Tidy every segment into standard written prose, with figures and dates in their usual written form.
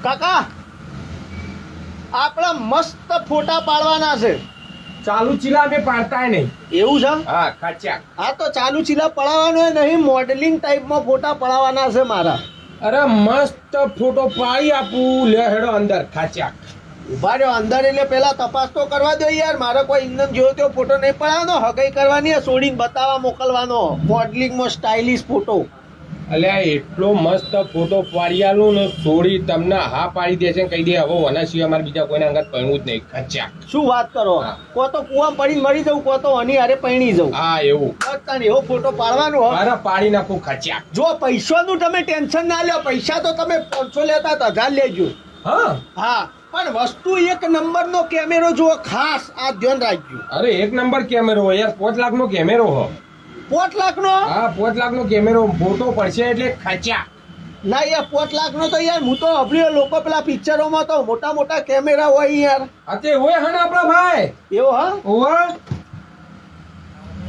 કાકા આપણા મસ્ત ફોટા પાડવાના છે. ચાલુ ચીલા અમે પાડતાય નહીં. એવું છે? હા ખાચા. હા તો ચાલુ ચીલા પડાવવાનો નહીં, મોડેલિંગ ટાઈપમાં ફોટા પડાવવાના છે મારા. અરે મસ્ત ફોટો પાડી આપું. લે હેડો અંદર ખાચા. ઉભા રહ્યો અંદર, એટલે પેલા તપાસ તો કરવા દો યાર. મારે કોઈ ઇન્દમ જેવો તેવો ફોટો નહીં પડાવવાનો, હગાઈ કરવાની, છોડીને બતાવવા મોકલવાનો, મોડલિંગમાં સ્ટાઇલિશ ફોટો. અલ્યા એટલો મસ્ત ફોટો પાડી આલું ને છોડી તમને હા પાડી દેશે ને કહી દે હવે વના સિવાય અમારે બીજા કોઈને અંગત પહેણવું જ નહીં. ખચ્ચા. શું વાત કરો? હા. કો તો કુવામાં પડીને મરી જવું, કો તો હની હારે પૈણી જવું. હા એવું. બસ એવો ફોટો પાડવાનો હો. મારા પાડી નાખું ખચ્ચા. જો પૈસાનું તમે ટેન્શન ના લ્યો, પૈસા તો તમે 500 લેતા તો 1000 લેજો. હા હા પણ વસ્તુ એક નંબરનો કેમેરો જુઓ, ખાસ આ ધ્યાન રાખજો. અરે એક નંબર કેમેરો હોય યાર. 5 લાખનો કેમેરો હો. 5 લાખનો? હા 5 લાખનો કેમેરો. ફોટો પડશે એટલે ખચ્ચા. ના યાર 5 લાખનો તો યાર હું તો અભળ્યો, લોકો પેલા પિક્ચરોમાં તો મોટા મોટા કેમેરા હોય યાર. અતે હોય હે ને આપણા ભાઈ. એવો હા? ઓવા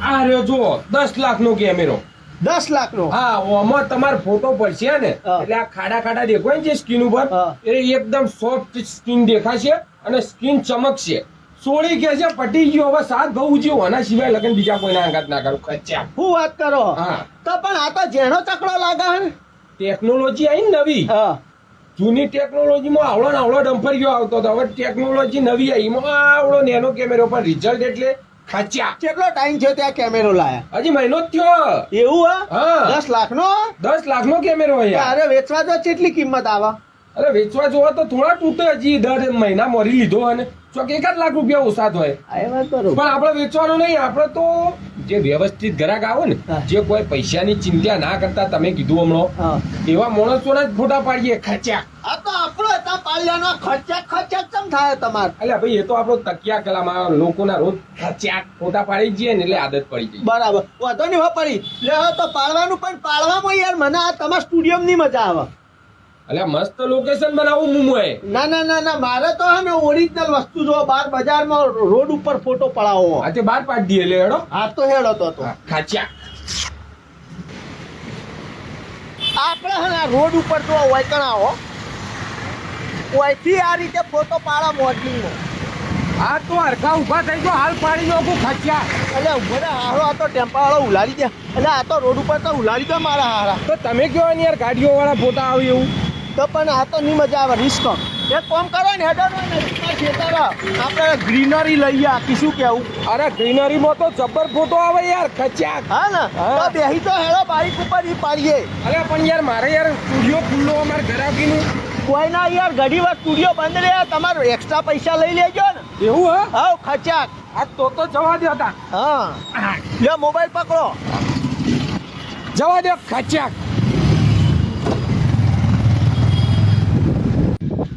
આ રહ્યો જો 10 લાખનો કેમેરો. 10 લાખનો? હા ઓમાં તમારે ફોટો પડશે ને હા. એટલે આ ખાડા ખાડા દેખાય ને જે સ્કીન ઉપર હા. એ એકદમ સોફ્ટ સ્કીન દેખાશે અને સ્કીન ચમકશે. સોળી કે છે પટી ગયો હવે 7 ઘઉં ઉજ્યું આના સિવાય લગન બીજા કોઈના આઘાત ના કરું. ખચ્ચા. શું વાત કરો? હા તો પણ આ તો જેનો ચકડો લાગે હે. ટેકનોલોજી આવી ને નવી. હા જૂની ટેકનોલોજીમાં આવડો ને આવડો ડમ્ફરિયો આવતો હતો. હવે ટેકનોલોજી નવી આવી એમાં આવડો નેનો કેમેરો પર રિઝલ્ટ એટલે ખચ્ચા. કેટલો ટાઈમ છે ત્યાં કેમેરો લાયા? હજી મહિનો જ થયો. એવું હા? હા 10 લાખનો? 10 લાખનો કેમેરો હોય યાર. અરે વેચવા તો કેટલી કિંમત આવે? અરે વેચવા જોવા તો થોડા તૂટે. હજી દર મહિના મોરી લીધો અને ચોક 1 લાખ રૂપિયા ઓછા હોય. આ વાત કરો. પણ આપણે વેચવાનો નહીં. આપણે તો જે વ્યવસ્થિત ગ્રાહક આવે ને, હા. જે કોઈ પૈસાની ચિંતા ના કરતા, તમે કીધું હમણાં હા એવા માણસોના જ ફોટા પાડીએ. ખચ્ચા. આ તો આપણો હતા પાલ્યાનો ખર્ચા ચમ થાય તમારે. અલ્યા ભાઈ એ તો આપણો તકિયા કલામાં લોકોના રોજ ખચ્ચા ફોટા પાડી જઈએ ને એટલે આદત પડી જાય. બરાબર, વાંધો નહીં હો પડી. લે હવે તો પાડવાનું, પણ પાડવામાં યાર મને આ તમારા સ્ટુડિયો ની મજા આવે. અલ્યા મસ્ત લોકેશન બનાવું મુંબઈ. ના ના ના ના, મારે તો હે ને ઓરિજિનલ વસ્તુ જો બહાર બજારમાં રોડ ઉપર ફોટો પડાવો. આજે બાર પાડી દઈએ લે હેડો. હા તો હેડો તો. ખચ્ચા. આપણે હે ને રોડ ઉપર જો વાયકણા હો, ઓયથી આ રીતે ફોટો પાડા મોડલિંગનો. આ તો હરખા ઉભા થઈ ગયો હાલ પાડી નાખું. ખચ્ચા. એટલે ઉભો રે હારો, આ તો ટેમ્પા વાળો ઉલાડી દે. એટલે આ તો રોડ ઉપર તો ઉલાડી દે મારા હારા. તો તમે કયો ને યાર ગાડીઓ વાળા ફોટા આવે એવું. તો પણ આ તો નહીં મજા આવે, રિસ્ક. એક કામ કરો ને હેડો ને ખેતર આપણે ગ્રીનરી લઈએ, આખી શું કેવું? અરે ગ્રીનરી માં તો જબર ફોટો આવે યાર. ખચ્ચા. હા ને તો બેહી તો હેડો બાઈક ઉપર ઈ પાડીએ. અરે પણ યાર મારે યાર સ્ટુડિયો ખુલ્લો અમારે ઘરાકીનું. કોઈ ના યાર ઘડી વાર સ્ટુડિયો બંધ રહે, તમારે એક્સ્ટ્રા પૈસા લઈ લેજો ને. એવું હે? હા ખચાક. આ તો જવા દે હતા. હા લે મોબાઈલ પકડો. જવા દે ખચ્ચા.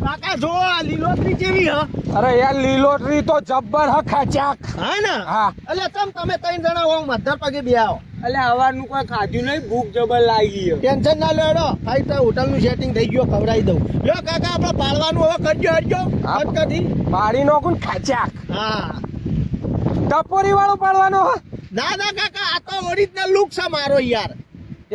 કાકા જો આ લીલોતરી જેવી હ. અરે યાર લીલોટરી તો જબ્બર હ ખચ્ચા. હા ને? હા. એટલે તમ તમે 3 જણા હો, મધર પગે બે આવો. એટલે હવારનું કોઈ ખાધું નહીં, ભૂખ જબર લાગી ગયો. ટેન્શન ના લો હેડો. ખાઈ તો હોટલનું સેટિંગ થઈ ગયો, ખવડાવી દઉં. લ્યો કાકા આપણે પાડવાનું હવે કરજો હટજો. હા. હટકતી. પાડી નાખું ખચ્ચા. હા ટપોરી વાળો પાડવાનો હ. ના ના કાકા, આ તો ઓરિજિનલ લુક છે મારો યાર.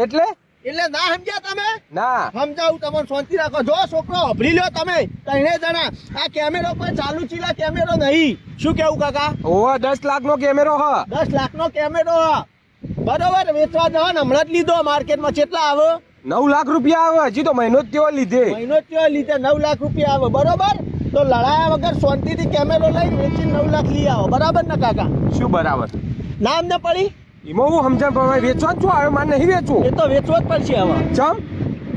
એટલે એટલે ના સમજ્યા તમે? ના સમજાવું તમને, શાંતિ રાખો. જો છોકરો અભરી લ્યો તમે 3 જણા. આ કેમેરો પર ચાલુ ચીલા કેમેરો નહીં. શું કેવું કાકા? ઓવા 10 લાખનો કેમેરો હ. 10 લાખનો કેમેરો બરોબર. વેચવા જવા ને હમણાં જ લીધો માર્કેટમાં. કેટલા આવે? 9 લાખ રૂપિયા આવે. હજી તો મહિનો જ થયો લીધે. મહિનો થયો લીધે 9 લાખ રૂપિયા આવે. બરોબર, તો લડાયા વગર શાંતિથી કેમેરો લઈ વેચી 9 લાખ લઈ આવો. બરાબર ને કાકા? શું બરાબર? નામ ને પડી. એમાં હું સમજાણ પણ વેચવાનું શું આવ્યો? મારે નહીં વેચવું. એ તો વેચવો જ પડશે હવે. ચમ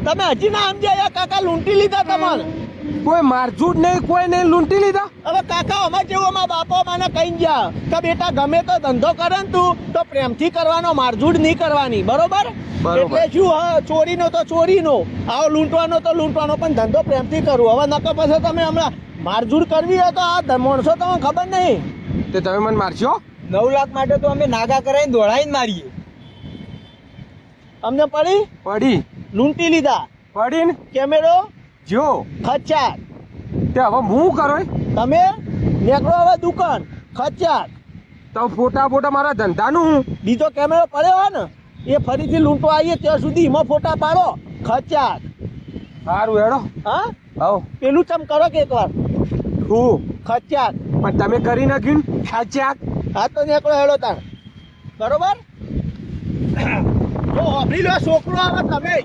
તમે હજી ના સમજ્યા કાકા, લૂંટી લીધા તમારે. કોઈ મારજૂટ નહીં, કોઈ નહીં, લૂંટી લીધા. હવે કાકા અમાર જેવું અમારા બાપો મને કહી ગયા કે બેટા ગમે તો ધંધો કરે ને તું તો પ્રેમથી કરવાનો, મારઝૂડ નહીં કરવાની. બરોબર? એટલે શું ચોરીનો તો ચોરીનો, આવો લૂંટવાનો તો લૂંટવાનો, પણ ધંધો પ્રેમથી કરવો. હવે નકો પછી તમે હમણાં મારઝૂડ કરવી હોય તો આ માણસો તમને ખબર નહીં. તે તમે મને મારશો? 9 લાખ માટે તો અમે નાગા કરાવીને દોડાઈને મારીએ. અમને પડી લૂંટી લીધા. પડી ને કેમેરો જો ખચાક. તે હવે હું કરો તમે નીકળો હવે દુકાન. ખચાક. તો ફોટા ફોટા મારા ધંધાનું. બીજો કેમેરો પડ્યો હોય ને એ ફરીથી લૂંટવા આવીએ ત્યાં સુધી એમાં ફોટા પાડો. ખચાક. સારું હેડો. હા હવ પેલું ચમ કરો કે એકવાર હું ખચ્યા પણ તમે કરી નાખ્યું ને ખાચ્યાક. હા તો નીકળો હેડો તાર બરોબર જો હોભળી લો છોકરો આવે તમે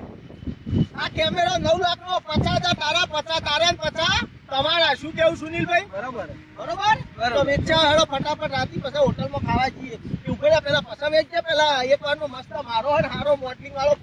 આ કેમેરા 9 લાખનો 50,000 તારા 50 તારા ને 50 તમારા શું કેવું સુનિલભાઈ બરોબર તો વેચા હેડો ફટાફટ રાતી પછી હોટલમાં ખાવા જઈએ એવું કર્યા પેલા પૈસા વેચજે પેલા એક વારનો મસ્ત મારો હારો મોડલિંગ વાળો